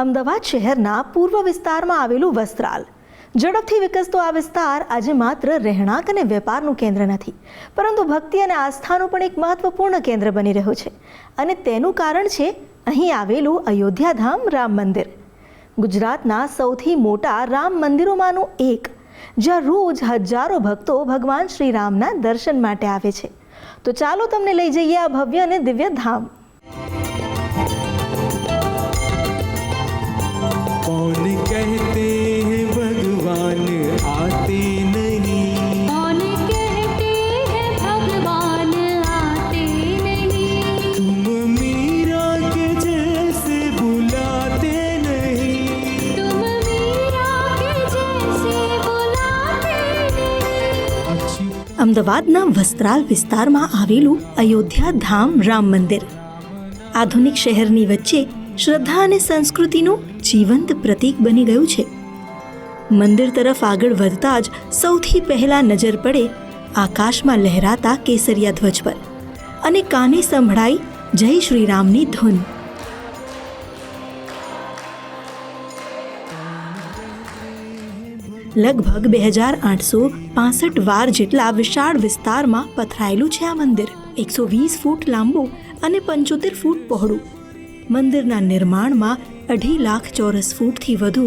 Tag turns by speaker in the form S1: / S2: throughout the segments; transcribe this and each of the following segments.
S1: અમદાવાદ શહેરના પૂર્વ વિસ્તારમાં આવેલું વસ્ત્રાલ ઝડપથી વિકસતો આ વિસ્તાર આજે માત્ર રહેણાંક અને વેપારનું કેન્દ્ર નથી, પરંતુ ભક્તિ અને આસ્થાનું પણ એક મહત્વપૂર્ણ કેન્દ્ર બની રહ્યું છે. અને તેનું કારણ છે અહીં આવેલું અયોધ્યાધામ રામ મંદિર. ગુજરાતના સૌથી મોટા રામ મંદિરોમાંનું એક, જ્યાં રોજ હજારો ભક્તો ભગવાન શ્રી રામના દર્શન માટે આવે છે. તો ચાલો તમને લઈ જઈએ આ ભવ્ય અને દિવ્ય ધામ.
S2: कौन कहते हैं भगवान आते नहीं,
S3: कौन कहते हैं भगवान आते नहीं,
S2: तुम मीरा के जैसे बुलाते नहीं,
S3: तुम मीरा के जैसे बुलाते नहीं.
S1: અમદાવાદના વસ્ત્રાલ વિસ્તારમાં આવેલું અયોધ્યાધામ રામ મંદિર આધુનિક શહેરની વચ્ચે શ્રદ્ધા અને સંસ્કૃતિનું જીવંત પ્રતીક બની ગયું છે. મંદિર તરફ આગળ વધતા જ સૌથી પહેલા નજર પડે આકાશમાં લહેરાતા કેસરિયા ધ્વજ પર અને કાને સંભળાઈ જય શ્રી રામની ધૂન. લગભગ 2865 વાર જેટલા વિશાળ વિસ્તારમાં પથરાયેલું છે આ મંદિર. 120 ફૂટ લાંબુ અને 75 ફૂટ પહોળું. મંદિરના નિર્માણમાં 2.5 લાખ ચોરસ ફૂટથી વધુ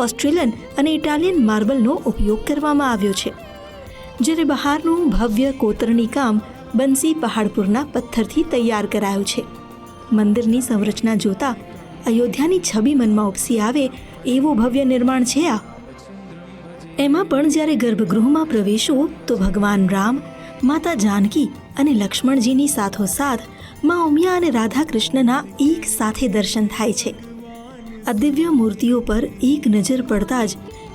S1: ઓસ્ટ્રેલિયન અને ઇટાલિયન માર્બલનો ઉપયોગ કરવામાં આવ્યો છે, જ્યારે બહારનું ભવ્ય કોતરણી કામ બંસી પહાડપુરના પથ્થરથી તૈયાર કરાયું છે. મંદિરની સંરચના જોતા અયોધ્યાની છબી મનમાં ઉપસી આવે એવું ભવ્ય નિર્માણ છે આ. એમાં પણ જ્યારે ગર્ભગૃહમાં પ્રવેશો તો ભગવાન રામ, માતા જાનકી અને લક્ષ્મણજીની સાથોસાથ માં ઉમિયા અને રાધા કૃષ્ણના એક સાથે દર્શન થાય છે. આ દિવ્ય મૂર્તિઓ પર એક નજર પડતા જ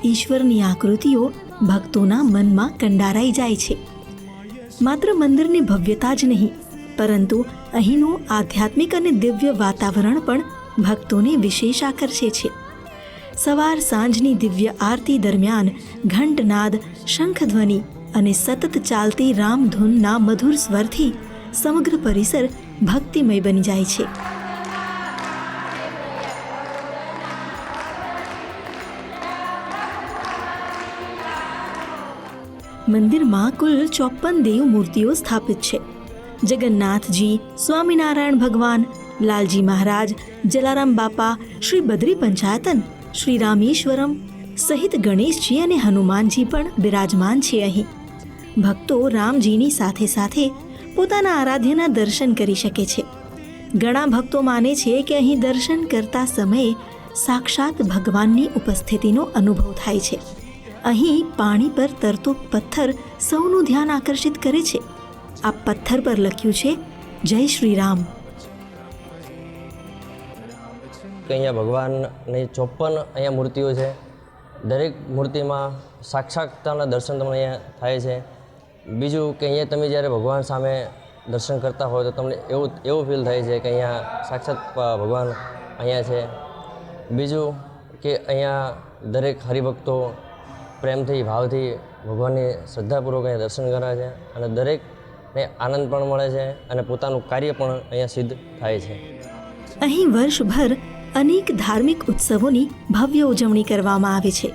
S1: ઈશ્વરની આકૃતિઓ ભક્તોના મનમાં કંડારાઈ જાય છે. માત્ર મંદિરની ભવ્યતા જ નહીં, પરંતુ અહીંનું આધ્યાત્મિક અને દિવ્ય વાતાવરણ પણ ભક્તોને વિશેષ આકર્ષે છે. સવાર સાંજની દિવ્ય આરતી દરમિયાન ઘંટનાદ, શંખધ્વનિ અને સતત ચાલતી રામધૂનના મધુર સ્વરથી સમગ્ર પરિસર ભક્તિમય બની જાય છે. મંદિરમાં કુલ 54 દેવ મૂર્તિઓ સ્થાપિત છે. જગન્નાથજી, સ્વામિનારાયણ ભગવાન, લાલજી મહારાજ, જલારામ બાપા, શ્રી બદ્રી પંચાયતન, શ્રી રામેશ્વરમ સહિત ગણેશજી અને હનુમાનજી પણ બિરાજમાન છે. અહીં ભક્તો રામજીની સાથે સાથે પોતાના આરાધ્યના દર્શન કરી શકે છે. ઘણા ભક્તો માને છે કે અહીં દર્શન કરતા સમયે સાક્ષાત ભગવાનની ઉપસ્થિતિનો અનુભવ થાય છે. અહીં પાણી પર તરતો પથ્થર સૌનું ધ્યાન આકર્ષિત કરે છે. આ પથ્થર પર લખ્યું છે જય શ્રી રામ.
S4: અહીંયા ભગવાનની 54 અહીંયા મૂર્તિઓ છે. દરેક મૂર્તિમાં સાક્ષાતના દર્શન તમને અહીંયા થાય છે. બીજું કે અહીંયા તમે જ્યારે ભગવાન સામે દર્શન કરતા હોય તો તમને એવું ફીલ થાય છે કે અહીંયા સાક્ષાત ભગવાન અહીંયા છે. બીજું કે અહીંયા દરેક હરિભક્તો પ્રેમથી, ભાવથી ભગવાનની શ્રદ્ધાપૂર્વક અહીંયા દર્શન કરે છે અને દરેકને આનંદ પણ મળે છે અને પોતાનું કાર્ય પણ અહીંયા સિદ્ધ થાય છે.
S1: અહીં વર્ષભર અનેક ધાર્મિક ઉત્સવોની ભવ્ય ઉજવણી કરવામાં આવે છે.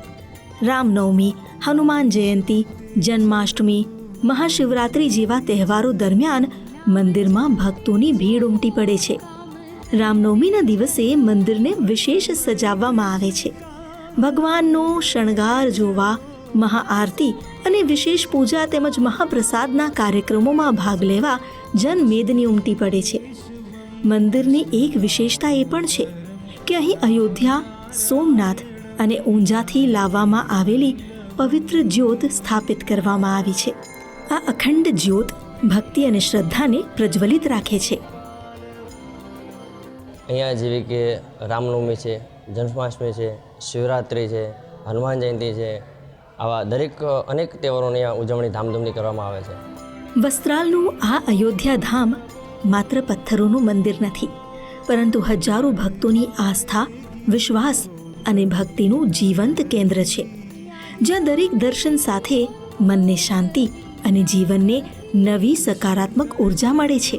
S1: રામનવમી, હનુમાન જયંતી, જન્માષ્ટમી, મહાશિવરાત્રિ જેવા તહેવારો દરમિયાન મંદિરમાં ભક્તોની ભીડ ઉમટી પડે છે. રામનવમીના દિવસે મંદિરને વિશેષ સજાવવામાં આવે છે. ભગવાનનો શણગાર જોવા, મહાઆરતી અને વિશેષ પૂજા તેમજ મહાપ્રસાદના કાર્યક્રમોમાં ભાગ લેવા જનમેદની ઉમટી પડે છે. મંદિરની એક વિશેષતા એ પણ છે કે અહીં અયોધ્યા, સોમનાથ અને ઊંઝાથી લાવવામાં આવેલી પવિત્ર જ્યોત સ્થાપિત કરવામાં આવી છે. આ અખંડ જ્યોત ભક્તિ અને શ્રદ્ધાને પ્રજ્વલિત રાખે છે.
S4: અહીંયા જેવી કે રામનવમી છે, જન્માષ્ટમી છે, શિવરાત્રિ છે, હનુમાન જયંતિ છે, આવા દરેક અનેક તહેવારોની અહીંયા ઉજવણી ધામધૂમથી કરવામાં આવે છે.
S1: વસ્ત્રાલનું આ અયોધ્યાધામ માત્ર પથ્થરોનું મંદિર નથી, પરંતુ હજારો ભક્તોની આસ્થા, વિશ્વાસ અને ભક્તિનું જીવંત કેન્દ્ર છે, જ્યાં દરેક દર્શન સાથે મનને શાંતિ અને જીવનને નવી સકારાત્મક ઉર્જા મળે છે.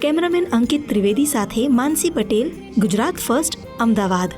S1: કેમેરામેન અંકિત ત્રિવેદી સાથે માનસી પટેલ, ગુજરાત ફર્સ્ટ, અમદાવાદ.